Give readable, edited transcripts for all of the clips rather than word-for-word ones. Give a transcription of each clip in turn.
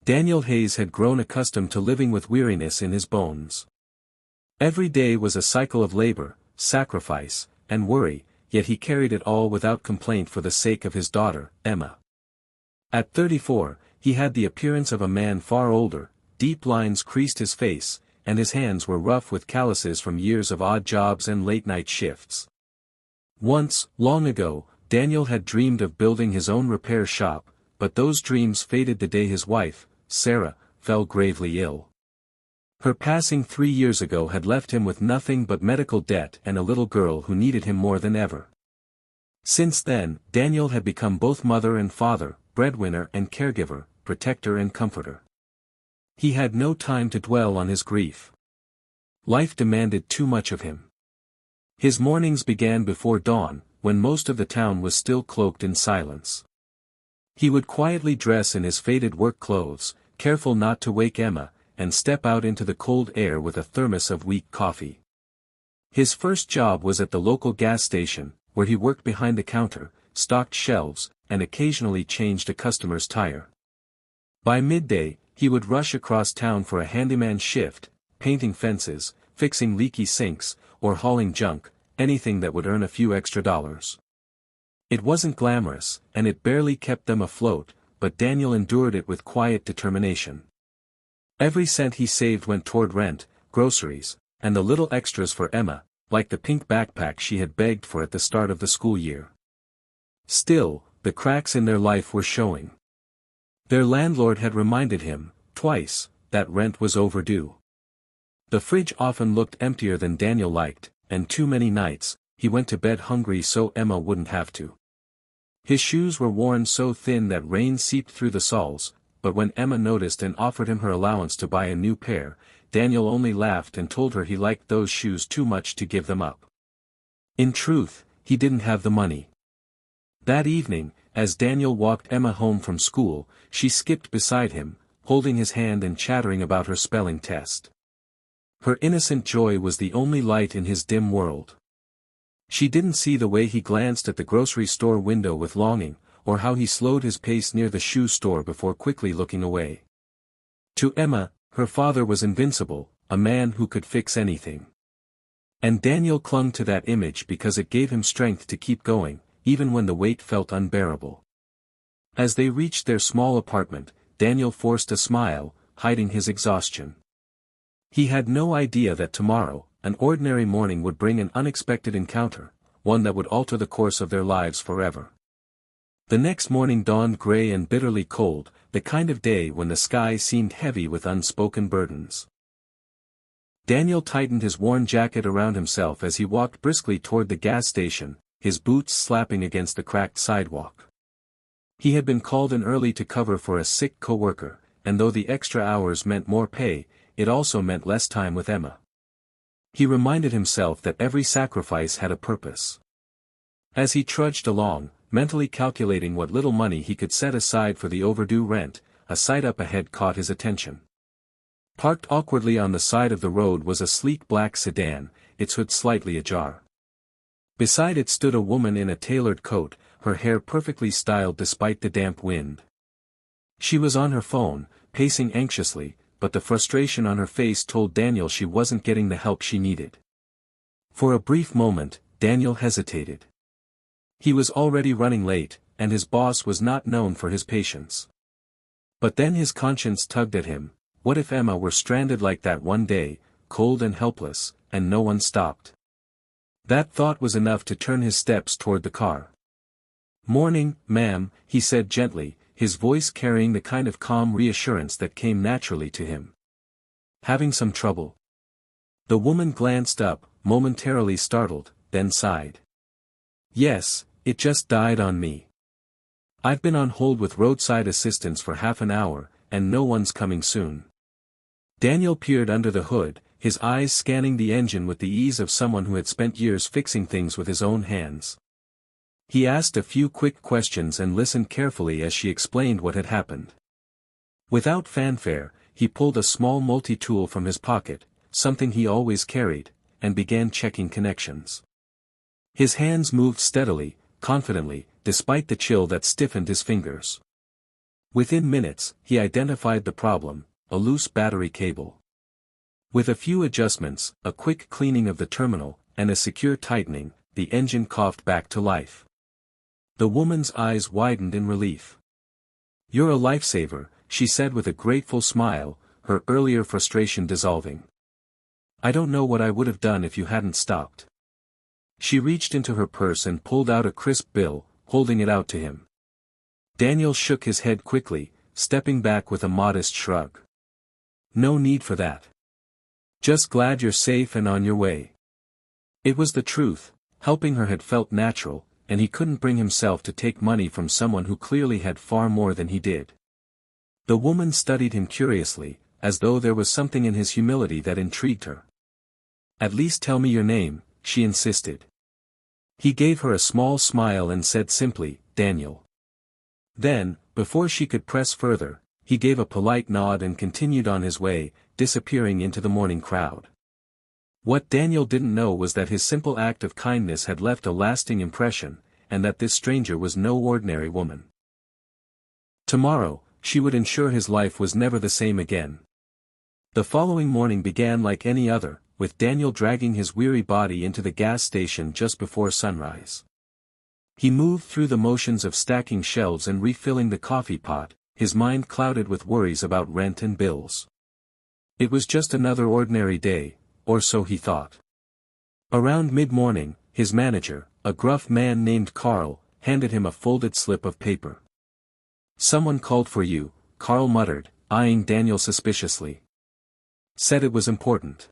Daniel Hayes had grown accustomed to living with weariness in his bones. Every day was a cycle of labor, sacrifice, and worry, yet he carried it all without complaint for the sake of his daughter, Emma. At 34, he had the appearance of a man far older, deep lines creased his face, and his hands were rough with calluses from years of odd jobs and late-night shifts. Once, long ago, Daniel had dreamed of building his own repair shop, but those dreams faded the day his wife, Sarah, fell gravely ill. Her passing 3 years ago had left him with nothing but medical debt and a little girl who needed him more than ever. Since then, Daniel had become both mother and father, breadwinner and caregiver, protector and comforter. He had no time to dwell on his grief. Life demanded too much of him. His mornings began before dawn, when most of the town was still cloaked in silence. He would quietly dress in his faded work clothes, careful not to wake Emma, and step out into the cold air with a thermos of weak coffee. His first job was at the local gas station, where he worked behind the counter, stocked shelves, and occasionally changed a customer's tire. By midday, he would rush across town for a handyman shift, painting fences, fixing leaky sinks, or hauling junk, anything that would earn a few extra dollars. It wasn't glamorous, and it barely kept them afloat, but Daniel endured it with quiet determination. Every cent he saved went toward rent, groceries, and the little extras for Emma, like the pink backpack she had begged for at the start of the school year. Still, the cracks in their life were showing. Their landlord had reminded him, twice, that rent was overdue. The fridge often looked emptier than Daniel liked, and too many nights, he went to bed hungry so Emma wouldn't have to. His shoes were worn so thin that rain seeped through the soles, but when Emma noticed and offered him her allowance to buy a new pair, Daniel only laughed and told her he liked those shoes too much to give them up. In truth, he didn't have the money. That evening, as Daniel walked Emma home from school, she skipped beside him, holding his hand and chattering about her spelling test. Her innocent joy was the only light in his dim world. She didn't see the way he glanced at the grocery store window with longing, or how he slowed his pace near the shoe store before quickly looking away. To Emma, her father was invincible, a man who could fix anything. And Daniel clung to that image because it gave him strength to keep going, even when the weight felt unbearable. As they reached their small apartment, Daniel forced a smile, hiding his exhaustion. He had no idea that tomorrow, an ordinary morning would bring an unexpected encounter, one that would alter the course of their lives forever. The next morning dawned gray and bitterly cold, the kind of day when the sky seemed heavy with unspoken burdens. Daniel tightened his worn jacket around himself as he walked briskly toward the gas station, his boots slapping against the cracked sidewalk. He had been called in early to cover for a sick coworker, and though the extra hours meant more pay, it also meant less time with Emma. He reminded himself that every sacrifice had a purpose. As he trudged along, mentally calculating what little money he could set aside for the overdue rent, a sight up ahead caught his attention. Parked awkwardly on the side of the road was a sleek black sedan, its hood slightly ajar. Beside it stood a woman in a tailored coat, her hair perfectly styled despite the damp wind. She was on her phone, pacing anxiously, but the frustration on her face told Daniel she wasn't getting the help she needed. For a brief moment, Daniel hesitated. He was already running late, and his boss was not known for his patience. But then his conscience tugged at him. What if Emma were stranded like that one day, cold and helpless, and no one stopped? That thought was enough to turn his steps toward the car. "Morning, ma'am," he said gently, his voice carrying the kind of calm reassurance that came naturally to him. "Having some trouble?" The woman glanced up, momentarily startled, then sighed. "Yes, it just died on me. I've been on hold with roadside assistance for half an hour, and no one's coming soon." Daniel peered under the hood, his eyes scanning the engine with the ease of someone who had spent years fixing things with his own hands. He asked a few quick questions and listened carefully as she explained what had happened. Without fanfare, he pulled a small multi-tool from his pocket, something he always carried, and began checking connections. His hands moved steadily, confidently, despite the chill that stiffened his fingers. Within minutes, he identified the problem, a loose battery cable. With a few adjustments, a quick cleaning of the terminal, and a secure tightening, the engine coughed back to life. The woman's eyes widened in relief. "You're a lifesaver," she said with a grateful smile, her earlier frustration dissolving. "I don't know what I would have done if you hadn't stopped." She reached into her purse and pulled out a crisp bill, holding it out to him. Daniel shook his head quickly, stepping back with a modest shrug. "No need for that. Just glad you're safe and on your way." It was the truth, helping her had felt natural, and he couldn't bring himself to take money from someone who clearly had far more than he did. The woman studied him curiously, as though there was something in his humility that intrigued her. "At least tell me your name," she insisted. He gave her a small smile and said simply, "Daniel." Then, before she could press further, he gave a polite nod and continued on his way, disappearing into the morning crowd. What Daniel didn't know was that his simple act of kindness had left a lasting impression, and that this stranger was no ordinary woman. Tomorrow, she would ensure his life was never the same again. The following morning began like any other, with Daniel dragging his weary body into the gas station just before sunrise. He moved through the motions of stacking shelves and refilling the coffee pot, his mind clouded with worries about rent and bills. It was just another ordinary day, or so he thought. Around mid-morning, his manager, a gruff man named Carl, handed him a folded slip of paper. "Someone called for you," Carl muttered, eyeing Daniel suspiciously. "Said it was important."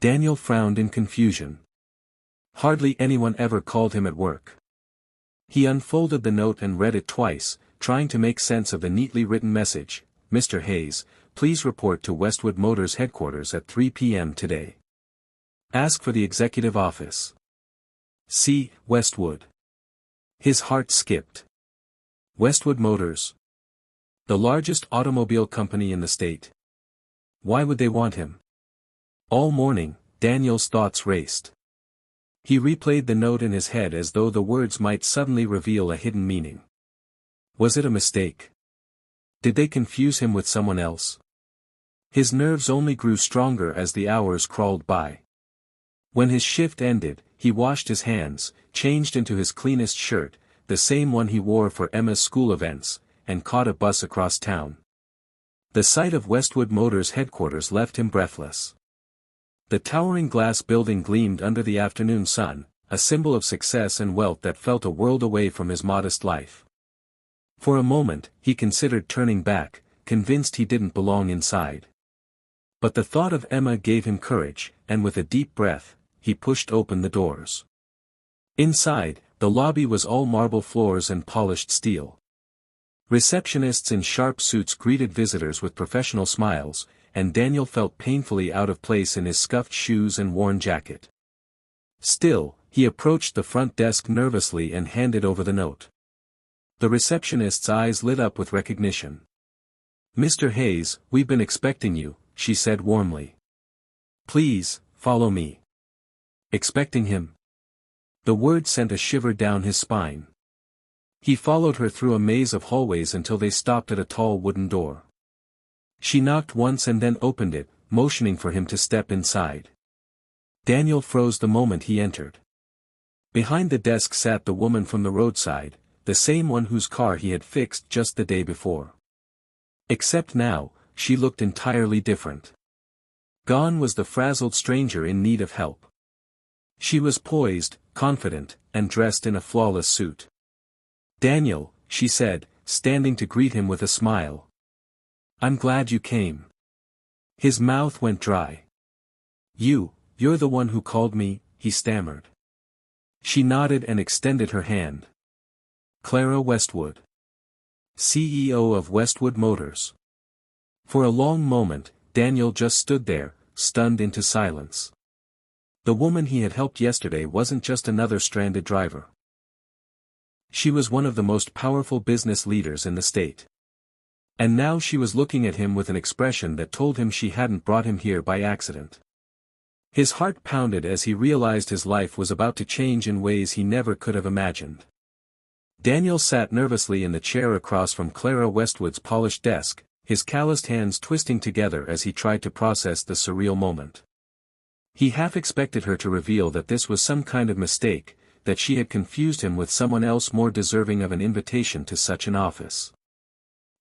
Daniel frowned in confusion. Hardly anyone ever called him at work. He unfolded the note and read it twice, trying to make sense of the neatly written message. "Mr. Hayes, please report to Westwood Motors headquarters at 3 p.m. today. Ask for the executive office. See, Westwood." His heart skipped. Westwood Motors? The largest automobile company in the state. Why would they want him? All morning, Daniel's thoughts raced. He replayed the note in his head as though the words might suddenly reveal a hidden meaning. Was it a mistake? Did they confuse him with someone else? His nerves only grew stronger as the hours crawled by. When his shift ended, he washed his hands, changed into his cleanest shirt, the same one he wore for Emma's school events, and caught a bus across town. The sight of Westwood Motors headquarters left him breathless. The towering glass building gleamed under the afternoon sun, a symbol of success and wealth that felt a world away from his modest life. For a moment, he considered turning back, convinced he didn't belong inside. But the thought of Emma gave him courage, and with a deep breath, he pushed open the doors. Inside, the lobby was all marble floors and polished steel. Receptionists in sharp suits greeted visitors with professional smiles, and Daniel felt painfully out of place in his scuffed shoes and worn jacket. Still, he approached the front desk nervously and handed over the note. The receptionist's eyes lit up with recognition. "Mr. Hayes, we've been expecting you," she said warmly. "Please, follow me." Expecting him? The word sent a shiver down his spine. He followed her through a maze of hallways until they stopped at a tall wooden door. She knocked once and then opened it, motioning for him to step inside. Daniel froze the moment he entered. Behind the desk sat the woman from the roadside, the same one whose car he had fixed just the day before. Except now, she looked entirely different. Gone was the frazzled stranger in need of help. She was poised, confident, and dressed in a flawless suit. "Daniel," she said, standing to greet him with a smile. "I'm glad you came." His mouth went dry. You're the one who called me," he stammered. She nodded and extended her hand. "Clara Westwood, CEO of Westwood Motors." For a long moment, Daniel just stood there, stunned into silence. The woman he had helped yesterday wasn't just another stranded driver. She was one of the most powerful business leaders in the state. And now she was looking at him with an expression that told him she hadn't brought him here by accident. His heart pounded as he realized his life was about to change in ways he never could have imagined. Daniel sat nervously in the chair across from Clara Westwood's polished desk, his calloused hands twisting together as he tried to process the surreal moment. He half expected her to reveal that this was some kind of mistake, that she had confused him with someone else more deserving of an invitation to such an office.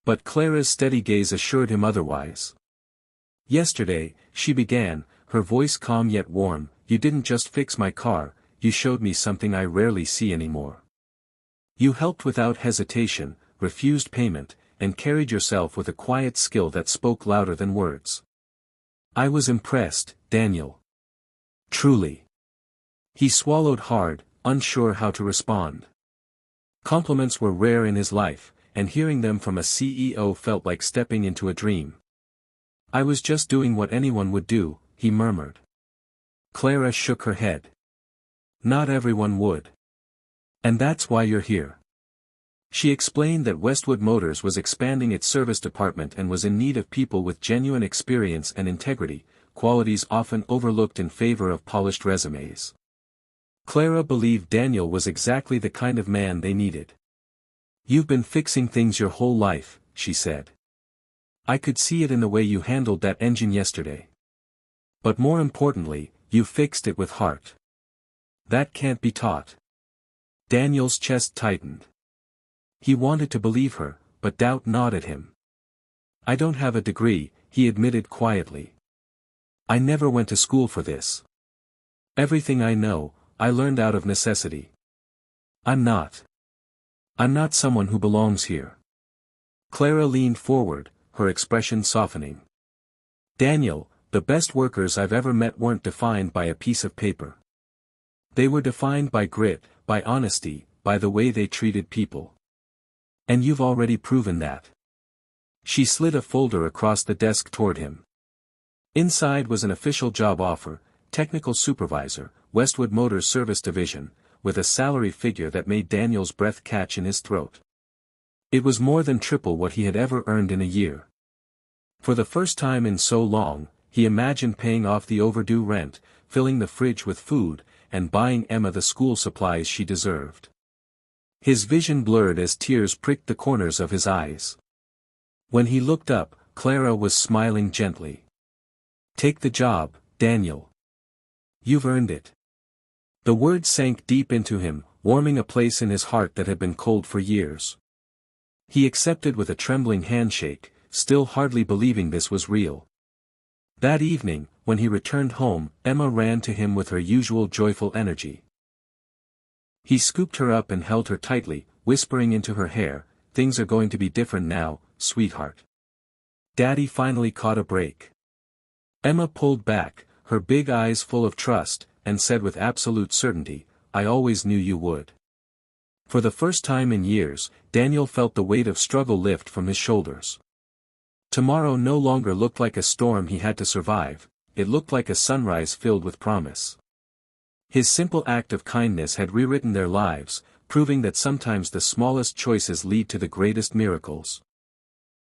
But Clara's steady gaze assured him otherwise. "Yesterday," she began, her voice calm yet warm, "you didn't just fix my car, you showed me something I rarely see anymore. You helped without hesitation, refused payment, and carried yourself with a quiet skill that spoke louder than words. I was impressed, Daniel. Truly." He swallowed hard, unsure how to respond. Compliments were rare in his life, and hearing them from a CEO felt like stepping into a dream. "I was just doing what anyone would do," he murmured. Clara shook her head. "Not everyone would. And that's why you're here." She explained that Westwood Motors was expanding its service department and was in need of people with genuine experience and integrity, qualities often overlooked in favor of polished resumes. Clara believed Daniel was exactly the kind of man they needed. "You've been fixing things your whole life," she said. "I could see it in the way you handled that engine yesterday. But more importantly, you fixed it with heart. That can't be taught." Daniel's chest tightened. He wanted to believe her, but doubt gnawed at him. "I don't have a degree," he admitted quietly. "I never went to school for this. Everything I know, I learned out of necessity. I'm not someone who belongs here." Clara leaned forward, her expression softening. "Daniel, the best workers I've ever met weren't defined by a piece of paper. They were defined by grit, by honesty, by the way they treated people. And you've already proven that." She slid a folder across the desk toward him. Inside was an official job offer, technical supervisor, Westwood Motors Service Division, with a salary figure that made Daniel's breath catch in his throat. It was more than triple what he had ever earned in a year. For the first time in so long, he imagined paying off the overdue rent, filling the fridge with food, and buying Emma the school supplies she deserved. His vision blurred as tears pricked the corners of his eyes. When he looked up, Clara was smiling gently. "Take the job, Daniel. You've earned it." The words sank deep into him, warming a place in his heart that had been cold for years. He accepted with a trembling handshake, still hardly believing this was real. That evening, when he returned home, Emma ran to him with her usual joyful energy. He scooped her up and held her tightly, whispering into her hair, "Things are going to be different now, sweetheart. Daddy finally caught a break." Emma pulled back, her big eyes full of trust, and said with absolute certainty, "I always knew you would." For the first time in years, Daniel felt the weight of struggle lift from his shoulders. Tomorrow no longer looked like a storm he had to survive, it looked like a sunrise filled with promise. His simple act of kindness had rewritten their lives, proving that sometimes the smallest choices lead to the greatest miracles.